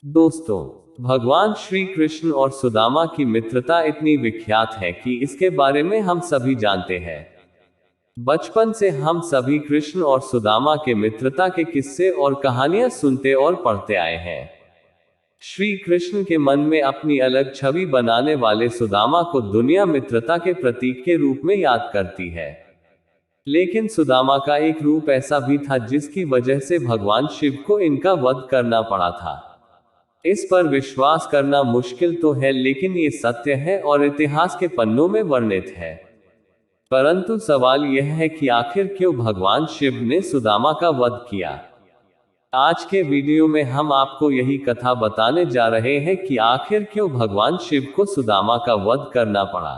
दोस्तों, भगवान श्री कृष्ण और सुदामा की मित्रता इतनी विख्यात है कि इसके बारे में हम सभी जानते हैं। बचपन से हम सभी कृष्ण और सुदामा के मित्रता के किस्से और कहानियां सुनते और पढ़ते आए हैं। श्री कृष्ण के मन में अपनी अलग छवि बनाने वाले सुदामा को दुनिया मित्रता के प्रतीक के रूप में याद करती है। लेकिन सुदामा का एक रूप ऐसा भी था जिसकी वजह से भगवान शिव को इनका वध करना पड़ा था। इस पर विश्वास करना मुश्किल तो है, लेकिन ये सत्य है और इतिहास के पन्नों में वर्णित है। परंतु सवाल यह है कि आखिर क्यों भगवान शिव ने सुदामा का वध किया। आज के वीडियो में हम आपको यही कथा बताने जा रहे हैं कि आखिर क्यों भगवान शिव को सुदामा का वध करना पड़ा।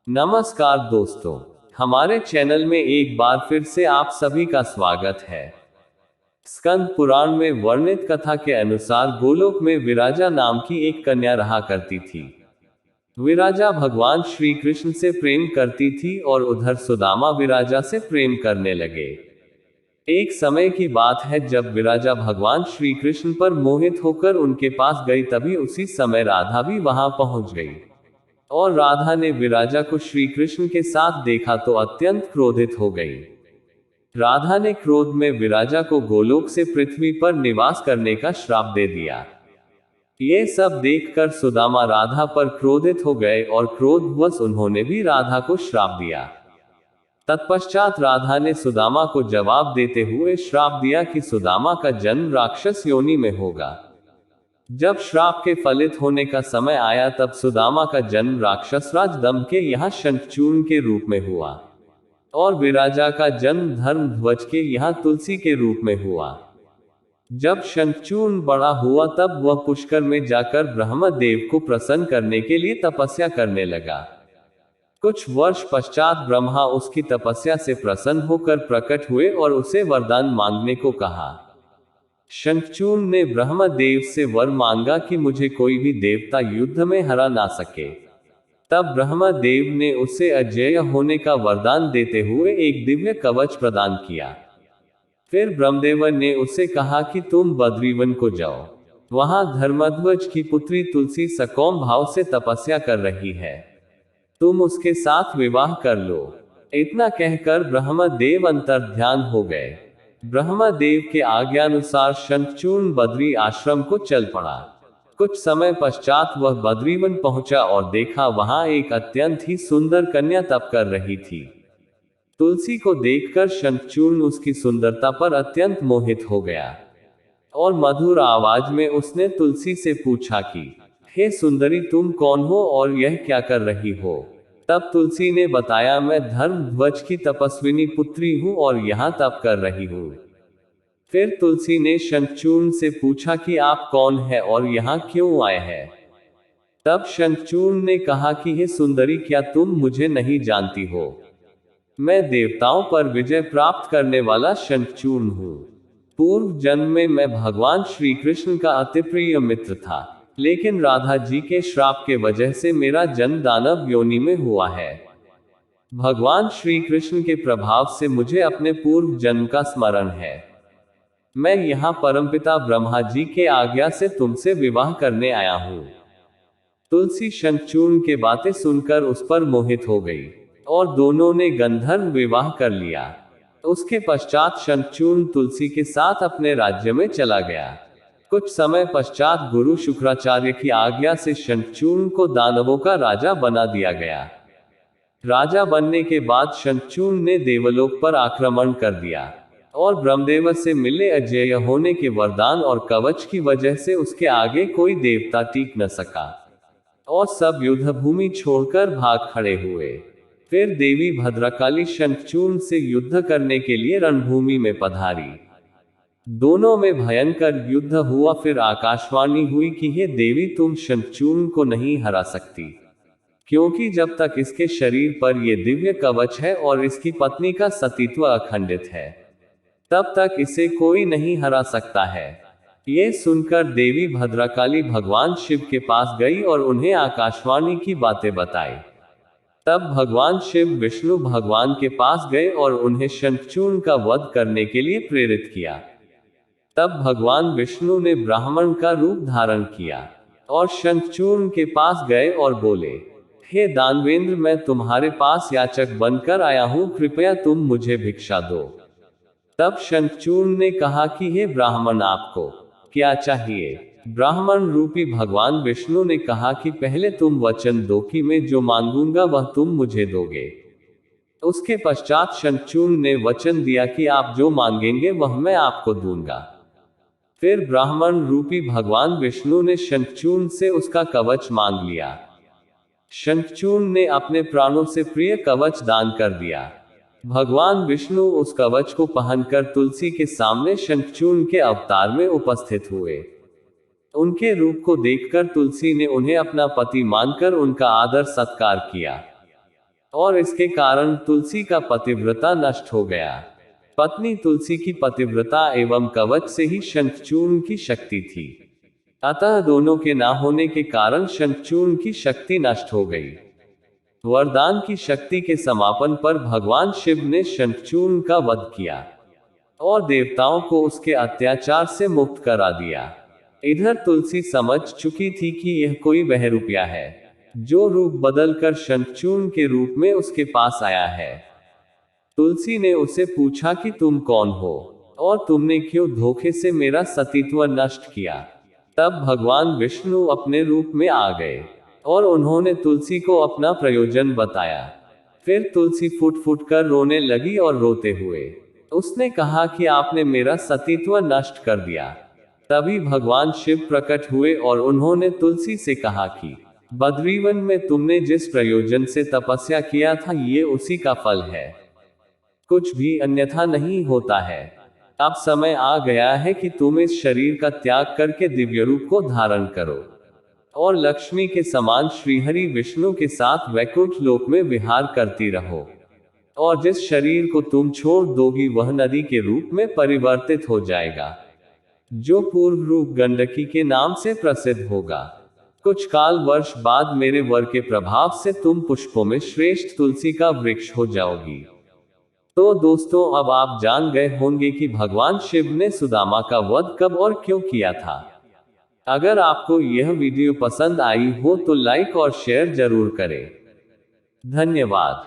नमस्कार दोस्तों, हमारे चैनल में एक बार फिर से आप सभी का स्वागत है। स्कंद पुराण में वर्णित कथा के अनुसार गोलोक में विराजा नाम की एक कन्या रहा करती थी। विराजा भगवान श्री कृष्ण से प्रेम करती थी और उधर सुदामा विराजा से प्रेम करने लगे। एक समय की बात है जब विराजा भगवान श्री कृष्ण पर मोहित होकर उनके पास गई, तभी उसी समय राधा भी वहां पहुंच गई। और राधा ने विराजा को श्री कृष्ण के साथ देखा तो अत्यंत क्रोधित हो गई। राधा ने क्रोध में विराजा को गोलोक से पृथ्वी पर निवास करने का श्राप दे दिया। ये सब देखकर सुदामा राधा पर क्रोधित हो गए और क्रोधवश उन्होंने भी राधा को श्राप दिया। तत्पश्चात राधा ने सुदामा को जवाब देते हुए श्राप दिया कि सुदामा का जन्म राक्षस योनि में होगा। जब श्राप के फलित होने का समय आया तब सुदामा का जन्म राक्षसराज दंभ के यहाँ शंखचूर्ण के रूप में हुआ और विराजा का जन्म धर्मध्वज के यहाँ तुलसी के रूप में हुआ। जब शंखचूर्ण बड़ा हुआ तब वह पुष्कर में जाकर ब्रह्मदेव को प्रसन्न करने के लिए तपस्या करने लगा। कुछ वर्ष पश्चात ब्रह्मा उसकी तपस्या से प्रसन्न होकर प्रकट हुए और उसे वरदान मांगने को कहा। शंखचूर्ण ने ब्रह्मदेव से वर मांगा कि मुझे कोई भी देवता युद्ध में हरा ना सके। तब ब्रह्मदेव ने उसे अजेय होने का वरदान देते हुए एक दिव्य कवच प्रदान किया। फिर ब्रह्मदेव ने उसे कहा कि तुम बद्रीवन को जाओ, वहां धर्मध्वज की पुत्री तुलसी सकौम भाव से तपस्या कर रही है, तुम उसके साथ विवाह कर लो। इतना कहकर ब्रह्मदेव अंतर्ध्यान हो गए। ब्रह्मदेव के आज्ञानुसार शंखचूर्ण बद्री आश्रम को चल पड़ा। कुछ समय पश्चात वह बद्रीवन पहुंचा और देखा वहां एक अत्यंत ही सुंदर कन्या तप कर रही थी। तुलसी को देखकर शंखचूर्ण उसकी सुंदरता पर अत्यंत मोहित हो गया और मधुर आवाज में उसने तुलसी से पूछा कि हे सुंदरी, तुम कौन हो और यह क्या कर रही हो। तब तुलसी ने बताया, मैं धर्मध्वज की तपस्विनी पुत्री हूं और यहाँ तप कर रही हूँ। फिर तुलसी ने शंखचूर्ण से पूछा कि आप कौन है और यहाँ क्यों आए हैं। तब शंखचूर्ण ने कहा कि हे सुंदरी, क्या तुम मुझे नहीं जानती हो। मैं देवताओं पर विजय प्राप्त करने वाला शंखचूर्ण हूँ। पूर्व जन्म में मैं भगवान श्री कृष्ण का अति प्रिय मित्र था, लेकिन राधा जी के श्राप के वजह से मेरा जन्म दानव योनि में हुआ है। भगवान श्री कृष्ण के प्रभाव से मुझे अपने पूर्व जन्म का स्मरण है। मैं यहाँ परमपिता ब्रह्मा जी के आज्ञा से तुमसे विवाह करने आया हूँ। तुलसी शंखचूर्ण के बातें सुनकर उस पर मोहित हो गई और दोनों ने गंधर्व विवाह कर लिया। उसके पश्चात शंखचूर्ण तुलसी के साथ अपने राज्य में चला गया। कुछ समय पश्चात गुरु शुक्राचार्य की आज्ञा से शंखचूर्ण को दानवों का राजा बना दिया गया। राजा बनने के बाद शंखचूर्ण ने देवलोक पर आक्रमण कर दिया और ब्रह्मदेव से मिले अजेय होने के वरदान और कवच की वजह से उसके आगे कोई देवता टिक न सका और सब युद्ध भूमि छोड़कर भाग खड़े हुए। फिर देवी भद्रकाली शंखचूर्ण से युद्ध करने के लिए रणभूमि में पधारी। दोनों में भयंकर युद्ध हुआ। फिर आकाशवाणी हुई कि हे देवी, तुम शंखचूर्ण को नहीं हरा सकती, क्योंकि जब तक इसके शरीर पर ये दिव्य कवच है और इसकी पत्नी का सतीत्व अखंडित है, तब तक इसे कोई नहीं हरा सकता है। ये सुनकर देवी भद्रकाली भगवान शिव के पास गई और उन्हें आकाशवाणी की बातें बताई। तब भगवान शिव विष्णु भगवान के पास गए और उन्हें शंखचूर्ण का वध करने के लिए प्रेरित किया। तब भगवान विष्णु ने ब्राह्मण का रूप धारण किया और शंखचूर्ण के पास गए और बोले, हे दानवेंद्र, मैं तुम्हारे पास याचक बनकर आया हूं, कृपया तुम मुझे भिक्षा दो। तब शंखचूर्ण ने कहा कि हे ब्राह्मण, आपको क्या चाहिए? ब्राह्मण रूपी भगवान विष्णु ने कहा कि पहले तुम वचन दो कि मैं जो मांगूंगा वह तुम मुझे दोगे। उसके पश्चात शंखचूर्ण ने वचन दिया कि आप जो मांगेंगे वह मैं आपको दूंगा। फिर ब्राह्मण रूपी भगवान विष्णु ने शंखचूर्ण से उसका कवच मांग लिया। शंखचूर्ण ने अपने प्राणों से प्रिय कवच दान कर दिया। भगवान विष्णु उस कवच को पहनकर तुलसी के सामने शंखचूर्ण के अवतार में उपस्थित हुए। उनके रूप को देखकर तुलसी ने उन्हें अपना पति मानकर उनका आदर सत्कार किया और इसके कारण तुलसी का पतिव्रता नष्ट हो गया। पत्नी तुलसी की पतिव्रता एवं कवच से ही शंखचूर्ण की शक्ति थी, अतः दोनों के ना होने के कारण शंखचूर्ण की शक्ति नष्ट हो गई। वरदान की शक्ति के समापन पर भगवान शिव ने शंखचूर्ण का वध किया और देवताओं को उसके अत्याचार से मुक्त करा दिया। इधर तुलसी समझ चुकी थी कि यह कोई बहरूपिया है जो रूप बदलकर शंखचूर्ण के रूप में उसके पास आया है। तुलसी ने उसे पूछा कि तुम कौन हो और तुमने क्यों धोखे से मेरा सतीत्व नष्ट किया? तब भगवान विष्णु अपने रूप में आ गए और उन्होंने तुलसी को अपना प्रयोजन बताया। फिर तुलसी फुट फुट कर रोने लगी और रोते हुए उसने कहा कि आपने मेरा सतीत्व नष्ट कर दिया। तभी भगवान शिव प्रकट हुए और उन्होंने तुलसी से कहा कि बद्रीवन में तुमने जिस प्रयोजन से तपस्या किया था ये उसी का फल है, कुछ भी अन्यथा नहीं होता है। अब समय आ गया है कि तुम इस शरीर का त्याग करके दिव्य रूप को धारण करो और लक्ष्मी के समान श्रीहरि विष्णु के साथ वैकुंठ लोक में विहार करती रहो। और जिस शरीर को तुम छोड़ दोगी वह नदी के रूप में परिवर्तित हो जाएगा, जो पूर्व रूप गंडकी के नाम से प्रसिद्ध होगा। कुछ काल वर्ष बाद मेरे वर के प्रभाव से तुम पुष्पों में श्रेष्ठ तुलसी का वृक्ष हो जाओगी। तो दोस्तों, अब आप जान गए होंगे कि भगवान शिव ने सुदामा का वध कब और क्यों किया था। अगर आपको यह वीडियो पसंद आई हो तो लाइक और शेयर जरूर करें। धन्यवाद।